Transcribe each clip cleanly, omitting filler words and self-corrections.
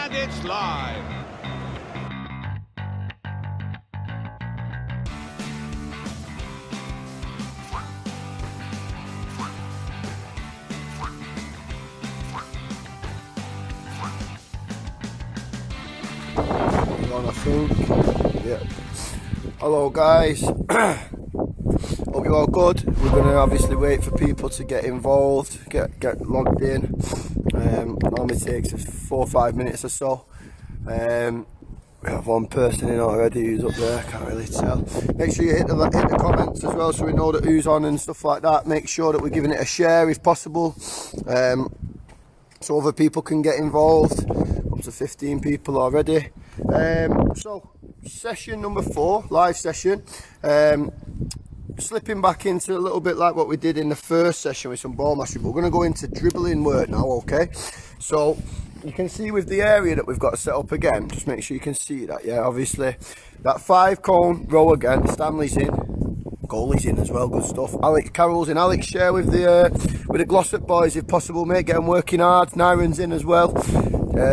And it's live. I think. Yeah. Hello guys. Hope you're all good. We're going to obviously wait for people to get involved, get logged in. Normally takes us 4 or 5 minutes or so. We have one person in already who's up there, can't really tell. Make sure you hit the comments as well so we know that who's on and stuff like that. Make sure that we're giving it a share if possible, so other people can get involved. Up to 15 people already. So session number 4, live session. Slipping back into a little bit like what we did in the first session with some ball mastery, but we're going to go into dribbling work now, okay? So you can see with the area that we've got set up again, just make sure you can see that, yeah, obviously. That 5 cone row again, Stanley's in, goalie's in as well, good stuff. Alex Carroll's in, Alex share with the Glossop boys if possible, mate, get them working hard. Nyron's in as well,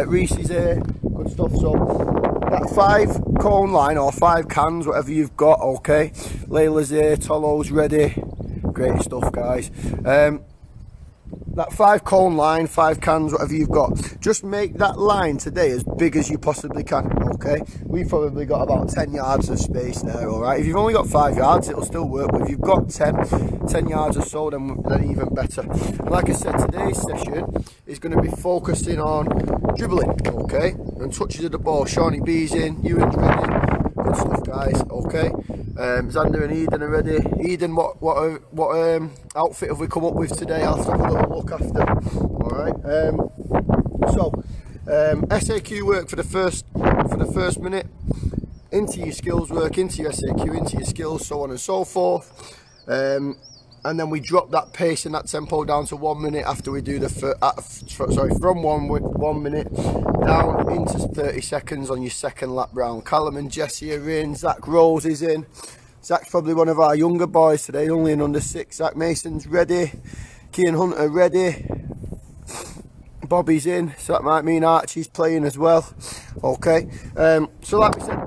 Reese is here, good stuff. So that 5 cone line or 5 cans, whatever you've got, okay. Layla's here, Tolo's ready, great stuff guys. That 5 cone line, 5 cans, whatever you've got, just make that line today as big as you possibly can, okay? We've probably got about 10 yards of space there, alright? If you've only got 5 yards, it'll still work, but if you've got 10 yards or so, then even better. And like I said, today's session is going to be focusing on dribbling, okay? And touches of the ball. Shawnee B's in, Ewan's ready, good stuff guys, okay? Xander and Eden are ready. Eden, what outfit have we come up with today? I'll have a little look after. Alright. SAQ work for the first minute. Into your skills work, into your SAQ, into your skills, so on and so forth. And then we drop that pace and that tempo down to 1 minute after we do the from 1 minute down into 30 seconds on your second lap round. Callum and Jesse are in, Zach Rose is in. Zach's probably one of our younger boys today, only an under 6. Zach Mason's ready, Kian Hunter ready, Bobby's in, so that might mean Archie's playing as well, okay. So like we said,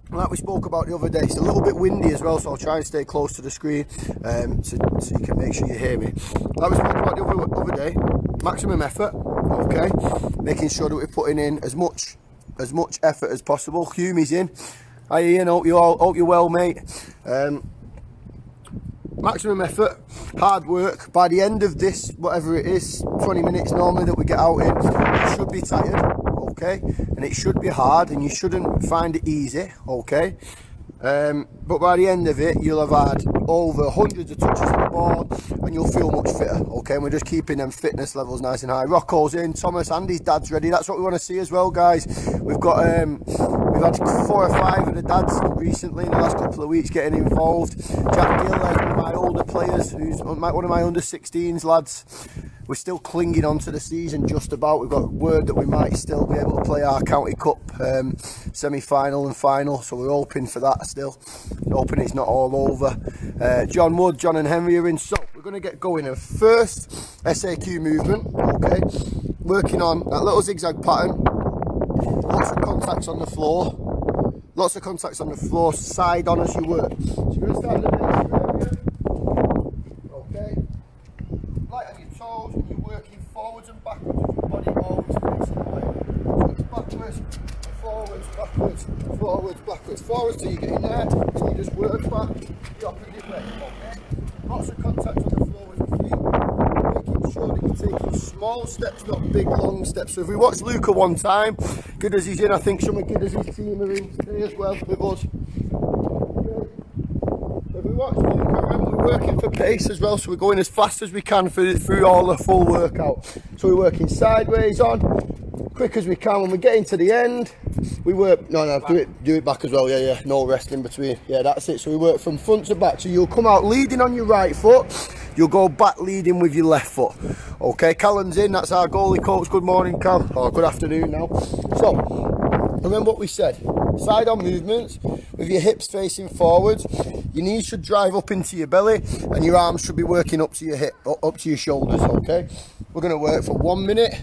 like we spoke about the other day, it's a little bit windy as well, so I'll try and stay close to the screen so you can make sure you hear me. Like we spoke about the other day, maximum effort, okay, making sure that we're putting in as much effort as possible. Humie's in. Hi Ian, hope you're well, mate. Maximum effort, hard work. By the end of this, whatever it is, 20 minutes normally that we get out in, you should be tired, okay, and it should be hard and you shouldn't find it easy, okay. But by the end of it, you'll have had over hundreds of touches on the ball and you'll feel much fitter, okay. And we're just keeping them fitness levels nice and high. Rocco's in, Thomas, Andy's dad's ready. That's what we want to see as well, guys. We've got we've had 4 or 5 of the dads recently in the last couple of weeks getting involved. Jack Gill, one of my older players, who's one of my under 16s lads. We're still clinging on to the season just about. We've got word that we might still be able to play our county cup semi-final and final, so we're hoping for that still. Hoping it's not all over. John Wood, John and Henry are in, so we're going to get going. First SAQ movement, okay, working on that little zigzag pattern. Lots of contacts on the floor. Lots of contacts on the floor, side on as you work. So you're going to start in the base area. Okay. Light on your toes and you're working forwards and backwards with your body always facing away. So it's backwards, forwards, backwards, forwards, backwards, forwards till you get in there. So you just work back the opposite way. Okay. Lots of contact on the floor with your feet. Making sure that you're taking small steps, not big long steps. So if we watch Luca one time, good as he's in, I think some of good as his team are in today as well with us. So if we watch Luca, remember we're working for pace as well, so we're going as fast as we can through all the full workout. So we're working sideways on, quick as we can. When we get into the end, we work, do it back as well, yeah, no rest in between, yeah, that's it. So we work from front to back, so you'll come out leading on your right foot, you'll go back leading with your left foot, okay. Callum's in, that's our goalie coach. Good morning, Cal, or good afternoon now. So remember what we said, side on movements with your hips facing forwards, your knees should drive up into your belly and your arms should be working up to your hip, up to your shoulders, okay. We're going to work for 1 minute.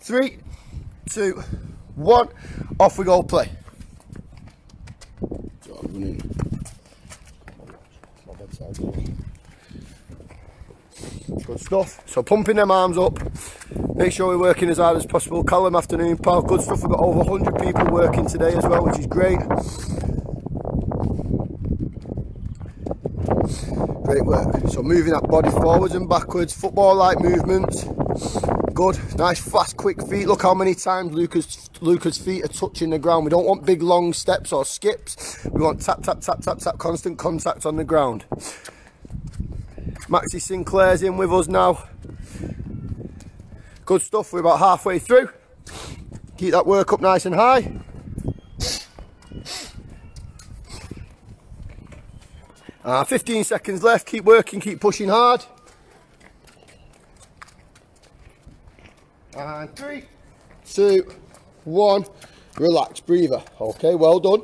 3, 2, 1, off we go, play. Good stuff. So pumping them arms up, make sure we're working as hard as possible. Callum, afternoon pal, good stuff. We've got over 100 people working today as well, which is great. Great work. So moving that body forwards and backwards, football-like movements. Good, nice fast quick feet. Look how many times Luca's feet are touching the ground. We don't want big long steps or skips. We want tap, tap, tap, tap, tap, constant contact on the ground. Maxie Sinclair's in with us now. Good stuff, we're about halfway through. Keep that work up nice and high. 15 seconds left, keep working, keep pushing hard. And 3, 2, 1, relax, breather. Okay, well done.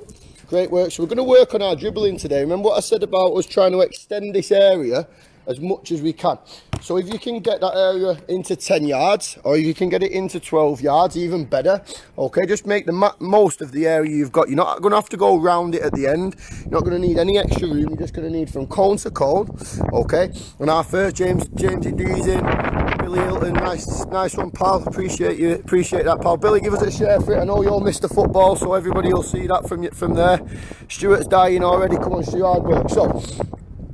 Great work. So we're going to work on our dribbling today. Remember what I said about us trying to extend this area as much as we can. So if you can get that area into 10 yards, or if you can get it into 12 yards, even better. Okay, just make the most of the area you've got. You're not going to have to go round it at the end. You're not going to need any extra room. You're just going to need from cone to cone. Okay, and our first, Jamesy D's in. Billy Hilton, nice one, pal. Appreciate that, pal. Billy, give us a share for it. I know you're Mr. Football, so everybody will see that from there. Stuart's dying already. Come on, Stu, hard work. So,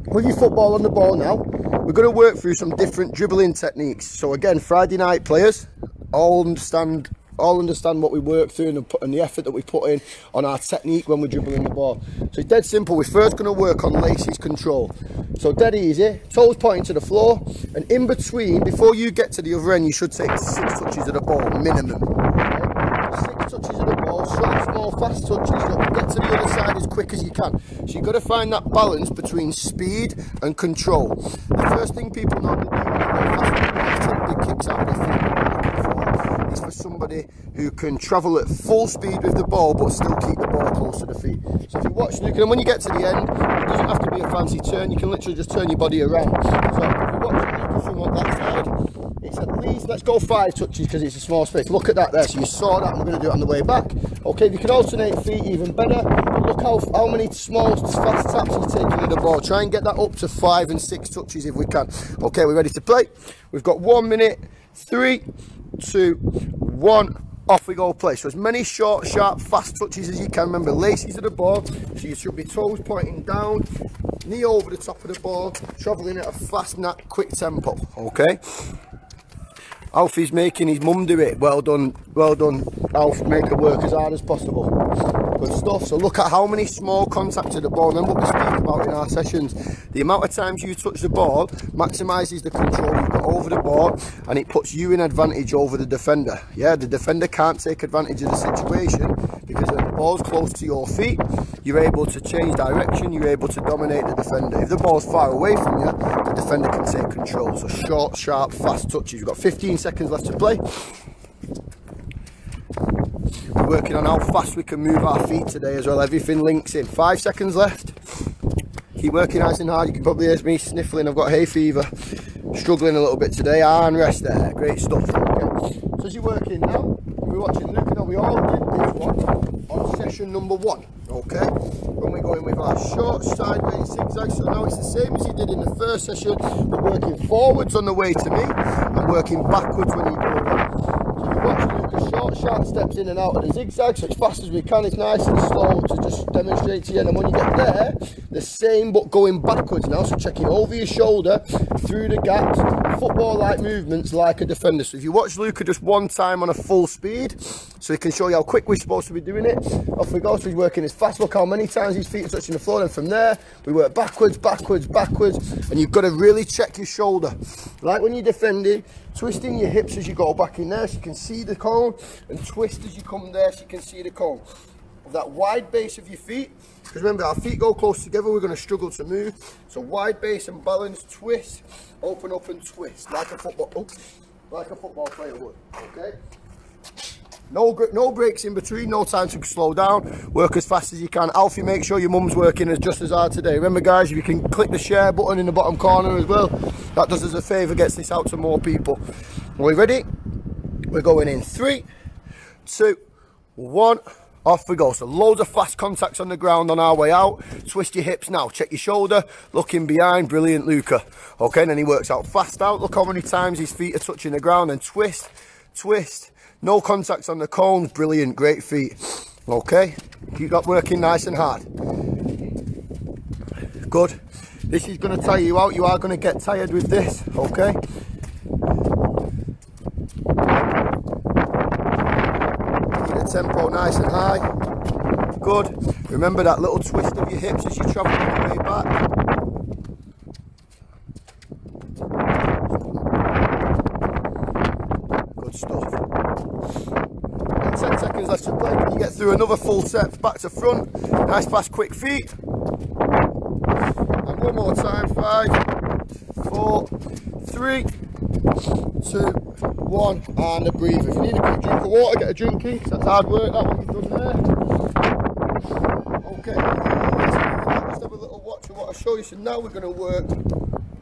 with your football on the ball now, we're going to work through some different dribbling techniques. So again, Friday night players all understand what we work through and the effort that we put in on our technique when we're dribbling the ball. So it's dead simple. We're first going to work on Lacey's control. So dead easy, toes pointing to the floor, and in between, before you get to the other end, you should take 6 touches of the ball minimum. Okay? 6 touches of the ball, short, small, fast touches. Get to the other side as quick as you can. So you've got to find that balance between speed and control. The first thing people normally do when they go fast take big kicks out of their feet. Is for somebody who can travel at full speed with the ball but still keep the ball close to the feet. So if you watch Luke, and when you get to the end, it doesn't have to be a fancy turn. You can literally just turn your body around. So if you watch Luke from that side, it's at least, let's go 5 touches because it's a small space. Look at that there. So you saw that, and we're going to do it on the way back. Okay, if you can alternate feet, even better. But look how many small, fast taps you're taking with the ball. Try and get that up to 5 and 6 touches if we can. Okay, we're ready to play. We've got 1 minute. 3, 2, 1, off we go, play. So as many short, sharp, fast touches as you can. Remember, Lacey's at the ball, so you should be toes pointing down, knee over the top of the ball, travelling at a fast, quick tempo, okay? Alfie's making his mum do it. Well done, Alf. Make her work as hard as possible. Good stuff. So look at how many small contacts of the ball. Remember what we speak about in our sessions. The amount of times you touch the ball maximises the control you've got over the ball, and it puts you in advantage over the defender. Yeah, the defender can't take advantage of the situation because when the ball's close to your feet, you're able to change direction, you're able to dominate the defender. If the ball's far away from you, the defender can take control. So short, sharp, fast touches. We've got 15 seconds left to play. We're working on how fast we can move our feet today as well. Everything links in. 5 seconds left. Keep working nice and hard. You can probably hear me sniffling. I've got hay fever. Struggling a little bit today. Arm rest there. Great stuff. Okay. So as you're working now, we're watching Luke. Now we all did this one on session number 1. Okay. When we're going with our short sideways zigzag. So now it's the same as you did in the first session. We're working forwards on the way to me and working backwards when you go around. So you watch Luke, short, sharp steps in and out of the zigzag. So as fast as we can, it's nice and slow to just demonstrate to you. And when you get there, the same but going backwards now. So checking over your shoulder, through the gaps, football-like movements like a defender. So if you watch Luca just one time on a full speed, so he can show you how quick we're supposed to be doing it. Off we go. So he's working as fast. Look how many times his feet are touching the floor. And from there, we work backwards, backwards, backwards. And you've got to really check your shoulder. Like when you're defending, twisting your hips as you go back in there so you can see the cone, and twist as you come there so you can see the cone. With that wide base of your feet, because remember, our feet go close together, we're going to struggle to move. So wide base and balance, twist, open up and twist, like a football player would, okay? No breaks in between, no time to slow down, work as fast as you can. Alfie, make sure your mum's working just as hard today. Remember guys, if you can click the share button in the bottom corner as well, that does us a favour, gets this out to more people. Are we ready? We're going in 3, 2, 1. Off we go. So loads of fast contacts on the ground on our way out. Twist your hips now. Check your shoulder. Looking behind. Brilliant, Luca. Okay, and then he works out fast out. Look how many times his feet are touching the ground. And twist, twist. No contacts on the cones. Brilliant, great feet. Okay, keep that working nice and hard. Good. This is going to tire you out. You are going to get tired with this. Okay. Tempo nice and high. Good. Remember that little twist of your hips as you travel on the way back. Good stuff. 10 seconds left to play. You get through another full set back to front. Nice fast quick feet. And one more time. 5, 4, 3, 2, 1, and a breather. If you need a quick drink of water, get a drinky. That's hard work, that one you've done there. Okay, let's have a little watch of what I show you. So now we're going to work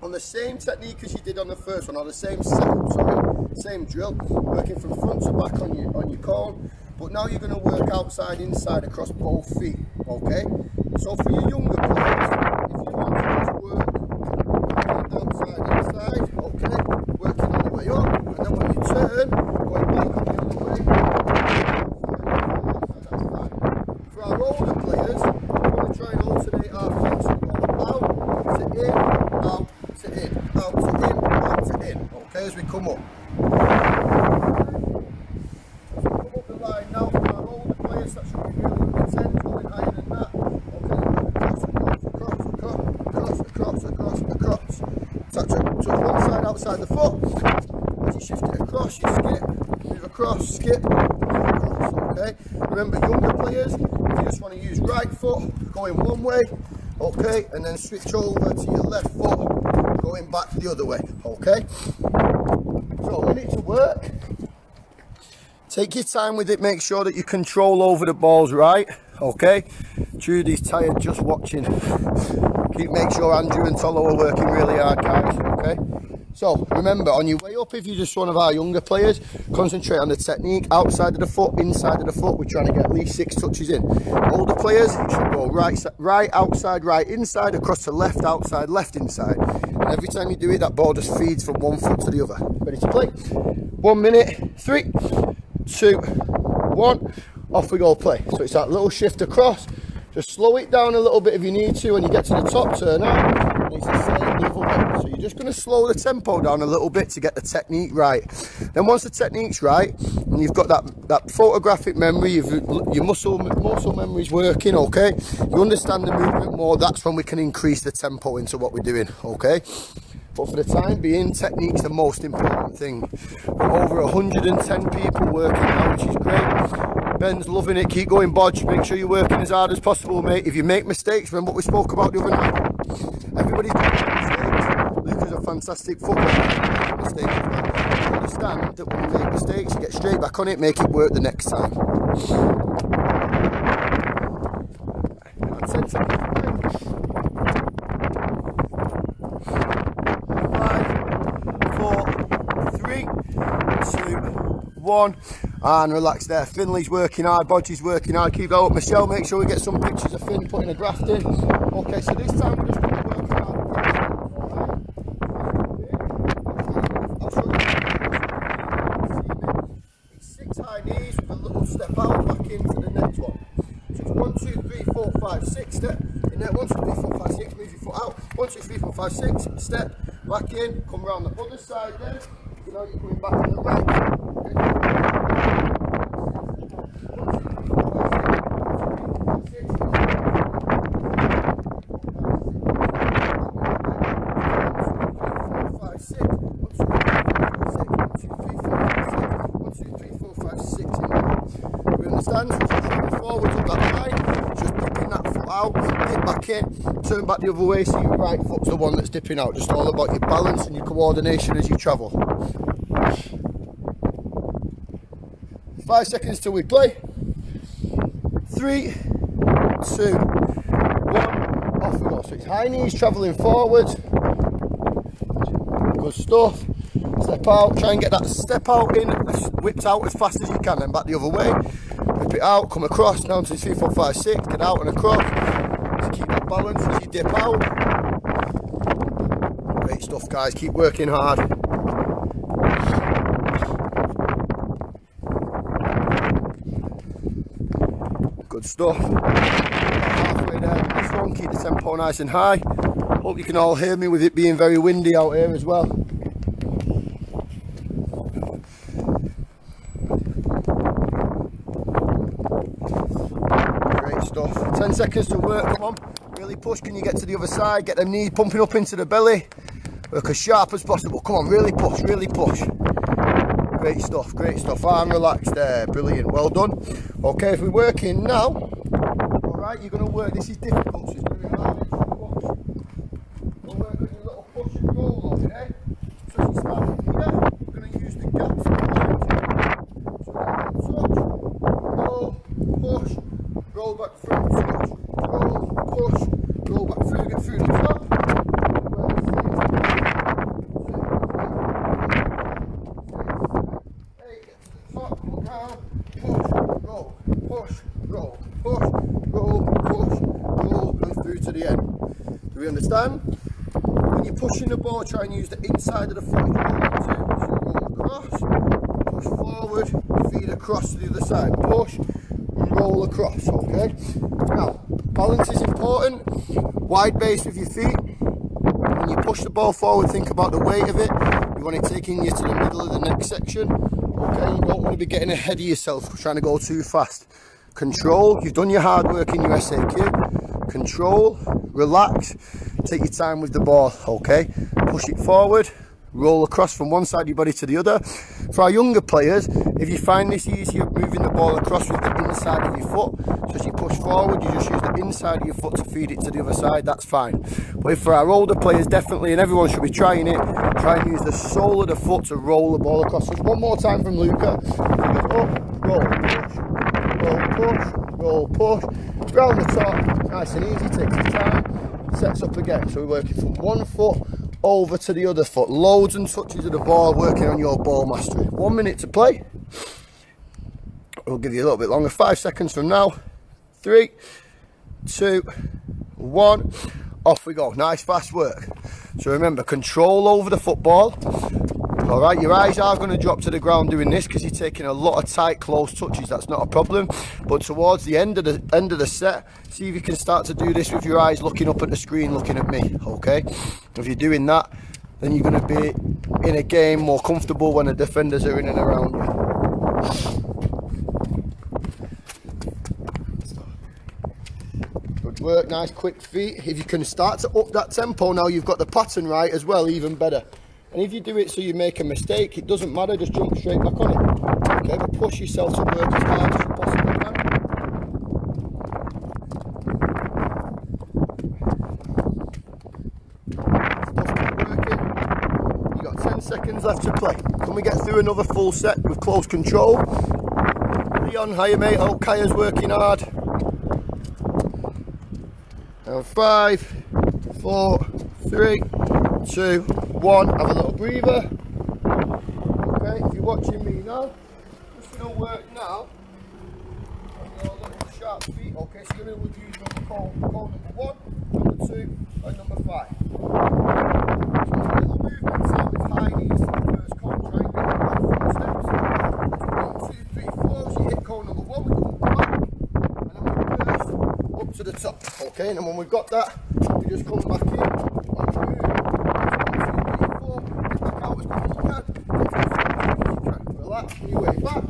on the same technique as you did on the first one, or the same setup, sorry, same drill, working from front to back on your cone. But now you're going to work outside, inside, across both feet. Okay, so for your younger players, if you want to just work outside, inside, okay, working on the way up, and then when you turn, going back on the other way, that's fine. For our older players, we're going to try and alternate our feet, so we go out to in, out to in, out to in, out to in, okay, as we come up. As we come up the line now, for our older players, that should be really intense, going higher than that. Okay, across. Touch one side outside the foot. As you shift it across, you skip, move across, skip, move across. Okay. Remember, younger players, if you just want to use right foot, going one way, okay, and then switch over to your left foot, going back the other way. Okay. So, in it to work. Take your time with it. Make sure that you control over the balls right. Okay. Trudy's tired just watching. Make sure Andrew and Tolo are working really hard, guys. Okay. So remember, on your way up, if you're just one of our younger players, concentrate on the technique. Outside of the foot, inside of the foot, we're trying to get at least 6 touches in. Older players should go right outside, right inside, across to left outside, left inside. And every time you do it, that ball just feeds from one foot to the other. Ready to play? 1 minute. 3, 2, 1. Off we go. Play. So it's that little shift across. Just slow it down a little bit if you need to. When you get to the top, turn out. And it's the same the other way. So you're just going to slow the tempo down a little bit to get the technique right. Then once the technique's right, and you've got that photographic memory, your muscle memory's working, okay? You understand the movement more, that's when we can increase the tempo into what we're doing, okay? But for the time being, technique's the most important thing. We're over 110 people working now, which is great. Ben's loving it. Keep going, Bodge. Make sure you're working as hard as possible, mate. If you make mistakes, remember what we spoke about the other night. Everybody's making mistakes. Luca's a fantastic footballer. Mistakes as well. You understand that when you make mistakes, you get straight back on it, make it work the next time. 10 seconds. 5, 4, 3, 2, 1. And relax there. Finley's working hard, Bodgie's working hard. Keep that up. Michelle, make sure we get some pictures of Finn putting a graft in. Okay, so this time we're just going to work hard. I'll show you. It's 6 high knees with a little step out, back into the next one. So it's 1, 2, 3, 4, 5, 6 step. In there, 1, 2, 3, 4, 5, 6. Move your foot out. 1, 2, 3, 4, 5, 6. Step back in. Come around the other side then. You know you're coming back on the right. Forwards up that line, just dipping that foot out, dip back in, turn back the other way so your right foot's the one that's dipping out. Just all about your balance and your coordination as you travel. 5 seconds till we play. 3, 2, 1, off we go. So it's high knees travelling forward. Good stuff. Step step out, try and get that step out in, whipped out as fast as you can, then back the other way, whip it out, come across, down to 3, 4, 5, 6, get out and across, just keep that balance as you dip out. Great stuff guys, keep working hard. Good stuff. Halfway there, this one, keep the tempo nice and high. Hope you can all hear me with it being very windy out here as well. Great stuff. 10 seconds to work, come on. Really push, can you get to the other side? Get them knees pumping up into the belly. Work as sharp as possible. Come on, really push, really push. Great stuff, great stuff. Arm relaxed there, brilliant, well done. Okay, if we're working now, all right, you're going to work, this is difficult, so it's going to be hard. We'll work with a little push and roll, okay? So as you start from here, we're going to use the gaps. So touch, roll, push, roll back through, touch, roll, push, roll back through, get through the top. To the end. Do we understand? When you're pushing the ball, try and use the inside of the foot. So roll across, push forward, feed across to the other side. Push and roll across, okay? Now, balance is important. Wide base with your feet. When you push the ball forward, think about the weight of it. You want it taking you to the middle of the next section. Okay, you don't want to be getting ahead of yourself, trying to go too fast. Control, you've done your hard work in your SAQ. Control, relax, take your time with the ball, okay? Push it forward, roll across from one side of your body to the other. For our younger players, if you find this easier, moving the ball across with the inside of your foot, so as you push forward, you just use the inside of your foot to feed it to the other side, that's fine. But for our older players, definitely, and everyone should be trying it, try and use the sole of the foot to roll the ball across. So one more time from Luca. Up, roll, push, roll, push, round the top, nice and easy, takes your time, sets up again. So we're working from one foot over to the other foot, loads and touches of the ball, working on your ball mastery. 1 minute to play. We'll give you a little bit longer, 5 seconds from now. 3, 2, 1, off we go. Nice fast work. So remember, control over the football. All right, your eyes are going to drop to the ground doing this because you're taking a lot of tight, close touches. That's not a problem. But towards the end of the set, see if you can start to do this with your eyes looking up at the screen, looking at me. Okay, if you're doing that, then you're going to be in a game more comfortable when the defenders are in and around you. Good work, nice quick feet. If you can start to up that tempo now, you've got the pattern right as well, even better. And if you do it so you make a mistake, it doesn't matter, just jump straight back on it. Okay, but push yourself to work as hard as you possibly can. Just keep working. You got 10 seconds left to play. Can we get through another full set with close control? Leon, hiya mate, oh, Kaya's working hard. Now 5, 4, 3, 2, 1, have a little breather. Okay, if you're watching me now, just going to work now on your little sharp feet. Okay, so you're going to use number call number 1, number 2, and number 5. So it's a little movement, start with high knees to the first call, try and get back 4 steps. 1, 2, 3, 4, so you hit call number 1, we come back, and then we burst up to the top. Okay, and then when we've got that, we just come back in. Relax on your way back.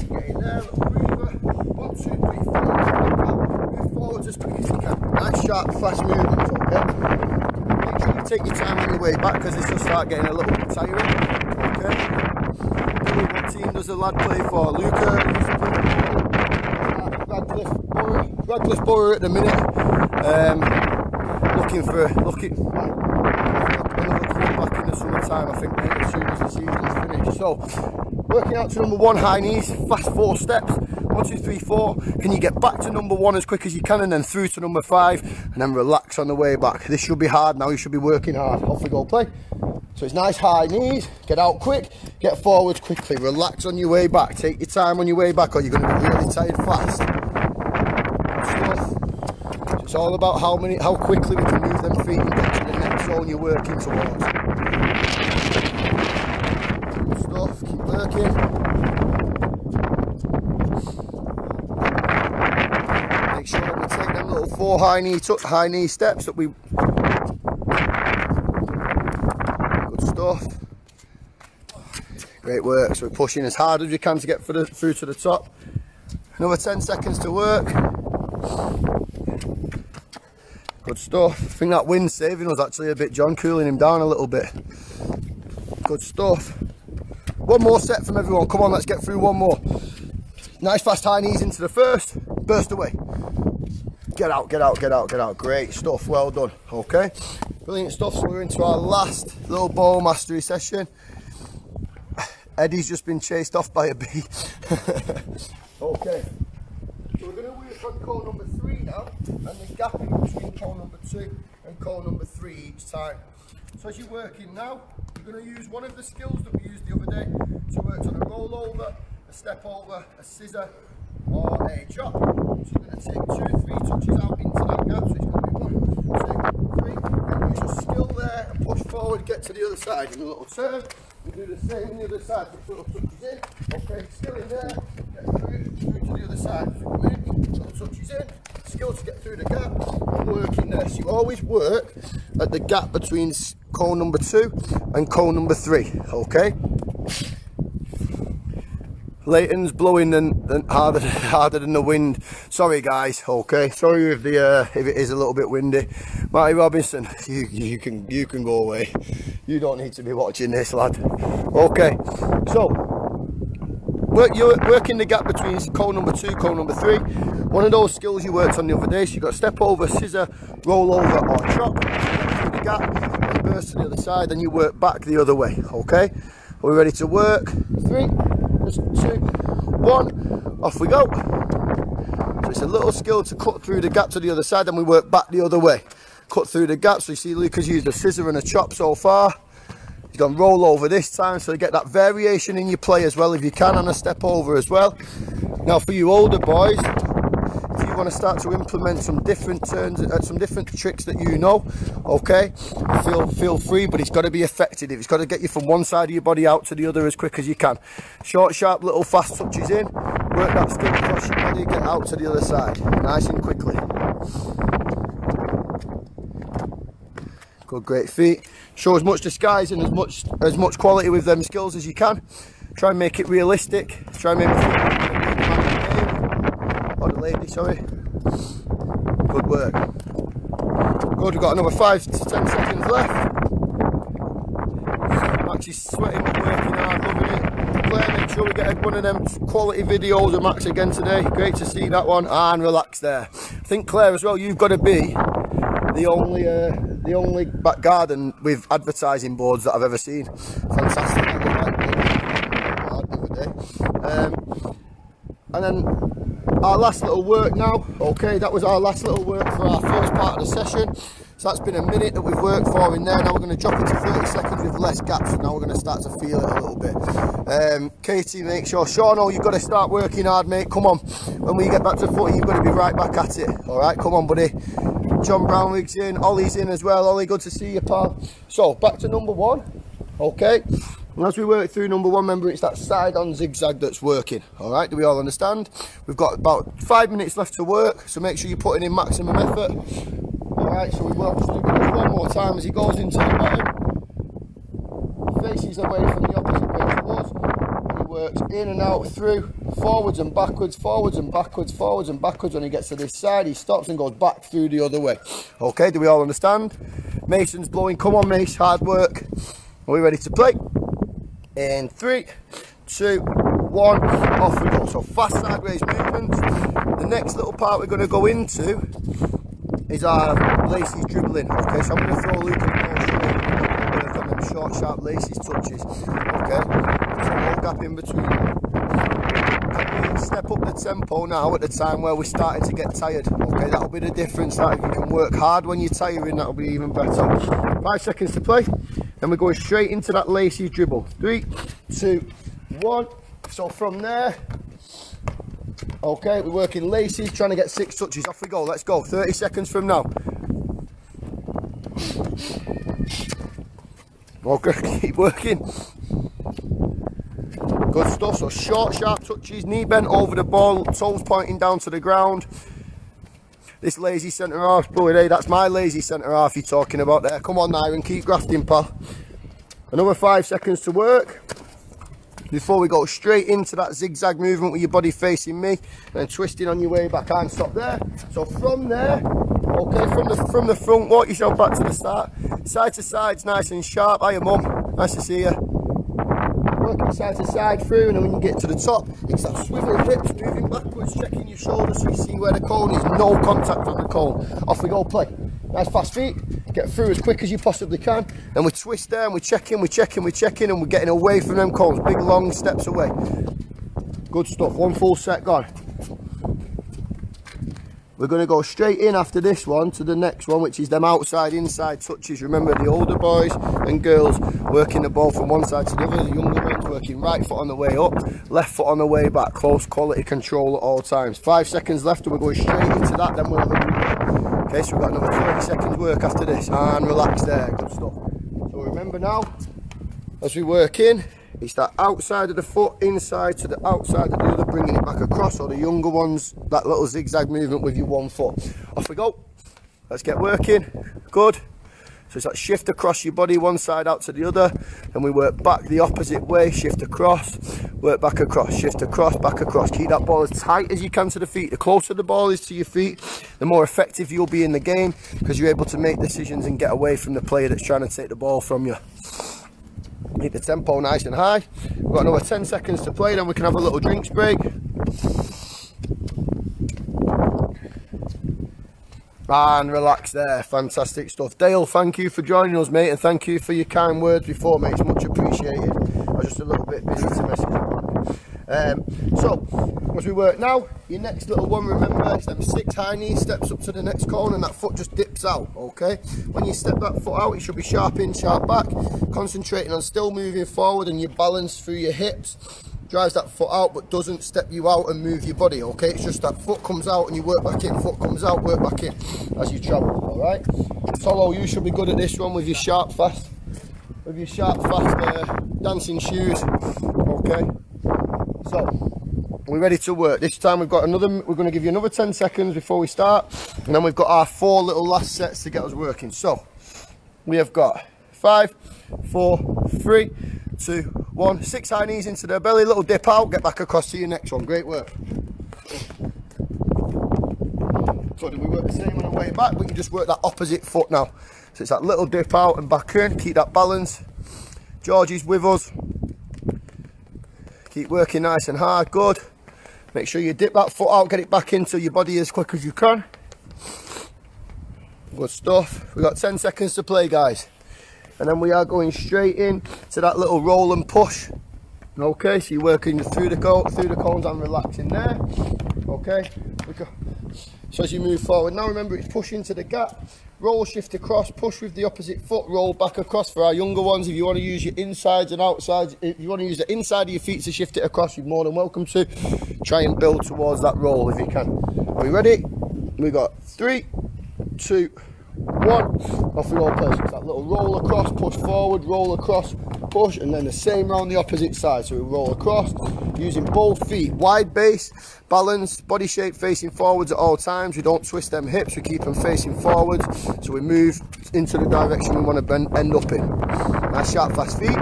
Get in there, little breather. 1, 2, 3, 4. Move forwards as quick as you can. Nice, sharp, fast movements, okay? Make sure you take your time on your way back because this will start getting a little bit tiring, okay? What team does the lad play for? Luca used to play Radcliffe Borough at the minute. Looking for another club back in the summertime, I think, mate, as soon as the season's finished. So, working out to number 1, high knees, fast 4 steps, 1, 2, 3, 4. Can you get back to number 1 as quick as you can and then through to number 5 and then relax on the way back. This should be hard now, you should be working hard. Off we go, play. So it's nice high knees, get out quick, get forwards quickly, relax on your way back, take your time on your way back or you're going to be really tired fast. So it's all about how quickly we can move them feet and get to the next zone you're working towards. Good stuff, keep working. Make sure that we take them little 4 high knee steps that we... Great work. So we're pushing as hard as we can to get through to the top. Another 10 seconds to work. Good stuff. I think that wind's saving us actually a bit, John, cooling him down a little bit. Good stuff. One more set from everyone. Come on, let's get through one more. Nice fast high knees into the first. Burst away. Get out, get out, get out, get out. Great stuff. Well done. Okay. Brilliant stuff. So we're into our last little ball mastery session. Eddie's just been chased off by a bee. Okay, so we're going to work on cone number 3 now, and the gap in between cone number 2 and cone number 3 each time. So as you're working now, you're going to use one of the skills that we used the other day. So we worked on a roll over, a step over, a scissor, or a chop. So you're going to take 2, 3 touches out into that gap. So it's going to be 1, 2, 3, and use your skill there and push forward, get to the other side in a little turn. We do the same on the other side, so little touches in, okay, skill in there, get through to the other side, so come in, little touches in, skill to get through the gap, and work in there. So you always work at the gap between cone number 2 and cone number 3, okay? Leighton's blowing and harder than the wind. Sorry guys, okay. Sorry if it is a little bit windy. Matty Robinson, you can go away. You don't need to be watching this, lad. Okay, so you're working the gap between cone number 2, cone number 3. One of those skills you worked on the other day. So you've got step over, scissor, roll over, or chop. Get through the gap and burst to the other side. Then you work back the other way. Okay, are we ready to work? 3, 2, 1, off we go. So it's a little skill to cut through the gap to the other side, and we work back the other way. Cut through the gap. So you see Luke has used a scissor and a chop so far. He's gone roll over this time, so you get that variation in your play as well if you can, and a step over as well. Now for you older boys, if you want to start to implement some different turns, some different tricks that you know, okay, feel free, but it's got to be effective. It's got to get you from one side of your body out to the other as quick as you can. Short, sharp, little fast touches in, work that skill across your body, get out to the other side, nice and quickly. Good, great feet. Show as much disguise and as much quality with them skills as you can. Try and make it realistic. Try and make it or the lady, sorry. Good work. Good, we've got another 5 to 10 seconds left. Max is sweating but working hard, loving it. Claire, make sure we get one of them quality videos of Max again today. Great to see that one, and relax there. I think Claire as well, you've got to be the only back garden with advertising boards that I've ever seen. Fantastic. And then our last little work now. Okay, that was our last little work for our first part of the session. So that's been a minute that we've worked for in there. Now we're going to drop it to 30 seconds with less gaps, and now we're going to start to feel it a little bit. Katie, make sure. Sean, you've got to start working hard, mate. Come on. When we get back to footy, you've got to be right back at it. All right, come on, buddy. John Brownwigg's in, Ollie's in as well. Ollie, good to see you, pal. So, back to number 1, okay? And as we work through number 1, remember it's that side-on zigzag that's working, all right? Do we all understand? We've got about 5 minutes left to work, so make sure you're putting in maximum effort. All right, so we work one more time as he goes into the bottom. Faces away from the opposite way to us. He works in and out through, forwards and backwards, forwards and backwards, forwards and backwards. When he gets to this side, he stops and goes back through the other way. Okay, do we all understand? Mason's blowing. Come on, Mace, hard work. Are we ready to play? In 3, 2, 1, off we go. So fast sideways movements. The next little part we're going to go into is our laces dribbling. Okay, so I'm going to throw Luke in the work on them short, sharp laces touches. Okay, so no gap in between. Can we step up the tempo now at the time where we're starting to get tired? Okay, that'll be the difference. That if you can work hard when you're tiring, that'll be even better. 5 seconds to play. Then we're going straight into that laces dribble. 3, 2, 1. So from there, okay, we're working laces, trying to get 6 touches. Off we go, let's go. 30 seconds from now. Okay, keep working. Good stuff. So short, sharp touches, knee bent over the ball, toes pointing down to the ground. This lazy centre half, brilliant, eh? That's my lazy centre half you're talking about there. Come on, Nyron, keep grafting, pal. Another 5 seconds to work before we go straight into that zigzag movement with your body facing me and twisting on your way back. And stop there. So from there, okay, from the front, walk yourself back to the start. Side to side's nice and sharp. Hiya, mum. Nice to see you. Working side to side through, and then when you get to the top, it's that swivel hips, moving backwards, checking your shoulders so you see where the cone is. No contact on the cone. Off we go, play. Nice fast feet. Get through as quick as you possibly can. And we twist there, and we're checking, and we're getting away from them cones. Big long steps away. Good stuff. One full set gone. We're going to go straight in after this one to the next one, which is them outside inside touches. Remember, the older boys and girls working the ball from one side to the other, the younger ones working right foot on the way up, left foot on the way back. Close quality control at all times. 5 seconds left and we're going straight into that, then we'll have a... Okay, so we've got another 30 seconds work after this, and relax there. Good stuff. So remember now, as we work in, it's that outside of the foot, inside to the outside of the other, bringing it back across, or the younger ones, that little zigzag movement with your one foot. Off we go. Let's get working. Good. So it's that shift across your body, one side out to the other, and we work back the opposite way, shift across, work back across, shift across, back across. Keep that ball as tight as you can to the feet. The closer the ball is to your feet, the more effective you'll be in the game, because you're able to make decisions and get away from the player that's trying to take the ball from you. Keep the tempo nice and high. We've got another 10 seconds to play, then we can have a little drinks break. And relax there. Fantastic stuff. Dale, thank you for joining us, mate, and thank you for your kind words before, mate. It's much appreciated. I was just a little bit busy to message you. So, as we work now, your next little one, remember, it's them 6 high knee steps up to the next cone, and that foot just dips out, okay? When you step that foot out, it should be sharp in, sharp back, concentrating on still moving forward, and your balance through your hips drives that foot out but doesn't step you out and move your body, okay? It's just that foot comes out and you work back in, foot comes out, work back in as you travel, all right? Tolo, you should be good at this one with your sharp fast dancing shoes, okay? So we're ready to work. This time we're going to give you another 10 seconds before we start, and then we've got our 4 little last sets to get us working. So we have got 5, 4, 3, 2, 1. 6 high knees into their belly, little dip out, get back across to your next one. Great work. So we work the same on the way back, but you just work that opposite foot now. So it's that little dip out and back in. Keep that balance. Georgie's with us. Keep working nice and hard. Good. Make sure you dip that foot out, get it back into your body as quick as you can. Good stuff. We've got 10 seconds to play, guys. And then we are going straight in to that little roll and push. Okay, so you're working through the cones and relaxing there. Okay, so as you move forward, now remember it's push into the gap, roll, shift across, push with the opposite foot, roll back across. For our younger ones, if you want to use your insides and outsides, if you want to use the inside of your feet to shift it across, you're more than welcome to. Try and build towards that roll if you can. Are we ready? We got 3, 2, 1. Off we all play. So it's that little roll across, push forward, roll across, push, and then the same round the opposite side. So we roll across using both feet, wide base, balance, body shape facing forwards at all times. We don't twist them hips, we keep them facing forwards, so we move into the direction we want to end up in. Nice sharp fast feet.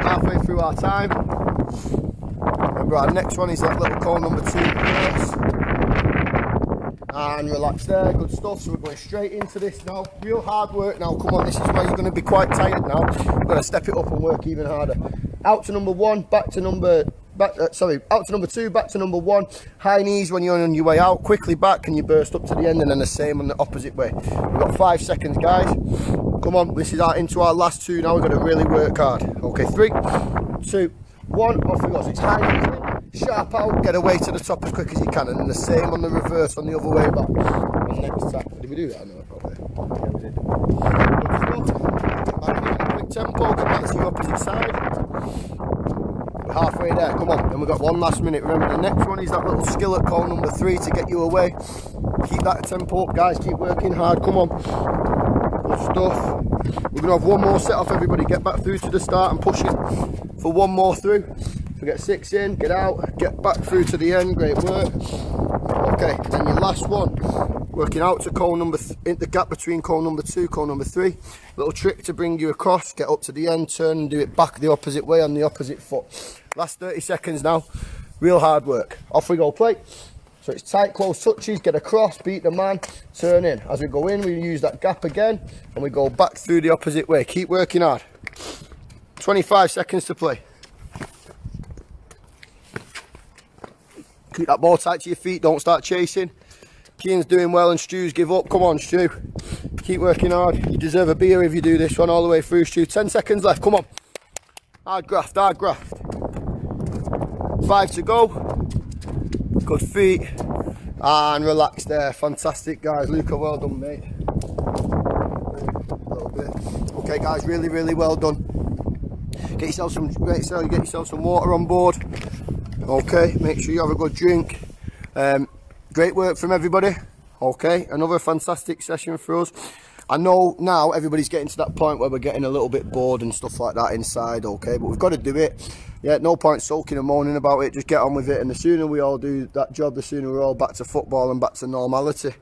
Halfway through our time. Remember, our next one is that little cone number 2. And relax there, good stuff. So we're going straight into this now. Real hard work now. Come on, this is where you're going to be quite tired now. We're going to step it up and work even harder. Out to number 1, back to number out to number 2, back to number 1. High knees when you're on your way out, quickly back and you burst up to the end, and then the same on the opposite way. We've got 5 seconds, guys. Come on, this is into our last 2 now. We're going to really work hard. Okay, 3, 2, 1. Off we go. So it's high knees in, sharp out, get away to the top as quick as you can, and then the same on the reverse on the other way back. And next time, did we do that? No, probably. Yeah, we did. Good stuff. tempo, get back to your opposite side. We're halfway there, come on. Then we've got one last minute. Remember, the next one is that little skillet cone number 3 to get you away. Keep that tempo up, guys, keep working hard, come on. Good stuff. We're going to have one more set off, everybody. Get back through to the start and push it for one more through. So get 6 in, get out, get back through to the end, great work. Okay, then your last one, working out to cone number, in the gap between cone number 2, cone number 3. Little trick to bring you across, get up to the end, turn and do it back the opposite way on the opposite foot. Last 30 seconds now, real hard work. Off we go, play. So it's tight, close touches, get across, beat the man, turn in. As we go in, we use that gap again, and we go back through the opposite way. Keep working hard. 25 seconds to play. Keep that ball tight to your feet, don't start chasing. Keane's doing well and Stu's give up. Come on, Stu. Keep working hard. You deserve a beer if you do this one all the way through, Stu. 10 seconds left, come on. Hard graft, hard graft. 5 to go. Good feet. And relax there. Fantastic, guys. Luca, well done, mate. A little bit. Okay, guys, really, really well done. Get yourself some water on board. Okay, make sure you have a good drink. Great work from everybody. Okay, another fantastic session for us. I know now everybody's getting to that point where we're getting a little bit bored and stuff like that inside, okay, but we've got to do it. Yeah, no point sulking and moaning about it, just get on with it, and the sooner we all do that job, the sooner we're all back to football and back to normality.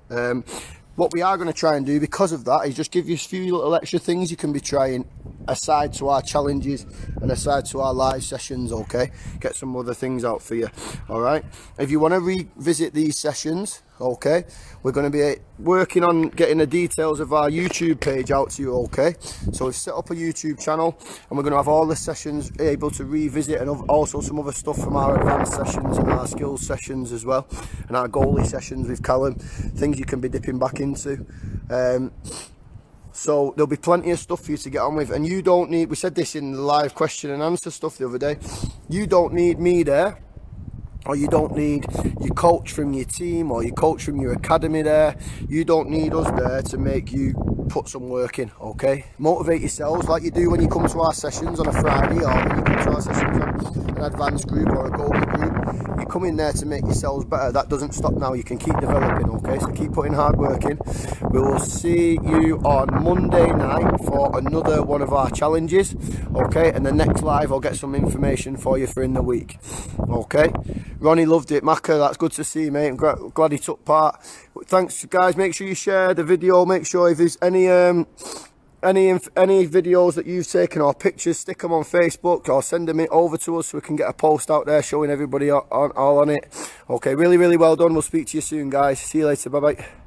What we are going to try and do because of that is just give you a few little extra things you can be trying aside to our challenges and aside to our live sessions, okay? Get some other things out for you, all right? If you want to revisit these sessions, okay, we're going to be working on getting the details of our YouTube page out to you, okay? So we've set up a YouTube channel and we're going to have all the sessions able to revisit, and also some other stuff from our advanced sessions and our skills sessions as well, and our goalie sessions with Callum, things you can be dipping back into. So there'll be plenty of stuff for you to get on with, and you don't need, we said this in the live question and answer stuff the other day, you don't need me there, or you don't need your coach from your team or your coach from your academy there. You don't need us there to make you put some work in, okay? Motivate yourselves like you do when you come to our sessions on a Friday, or when you come to our sessions on an advanced group or a goalie group. You come in there to make yourselves better. That doesn't stop now. You can keep developing, okay? So keep putting hard work in. We will see you on Monday night for another one of our challenges, okay? And the next live I'll get some information for you for in the week, okay? Ronnie loved it. Maka, that's good to see, mate. I'm glad he took part. Thanks, guys. Make sure you share the video. Make sure if there's any videos that you've taken or pictures, stick them on Facebook or send them over to us so we can get a post out there showing everybody all on it. Okay, really, really well done. We'll speak to you soon, guys. See you later. Bye-bye.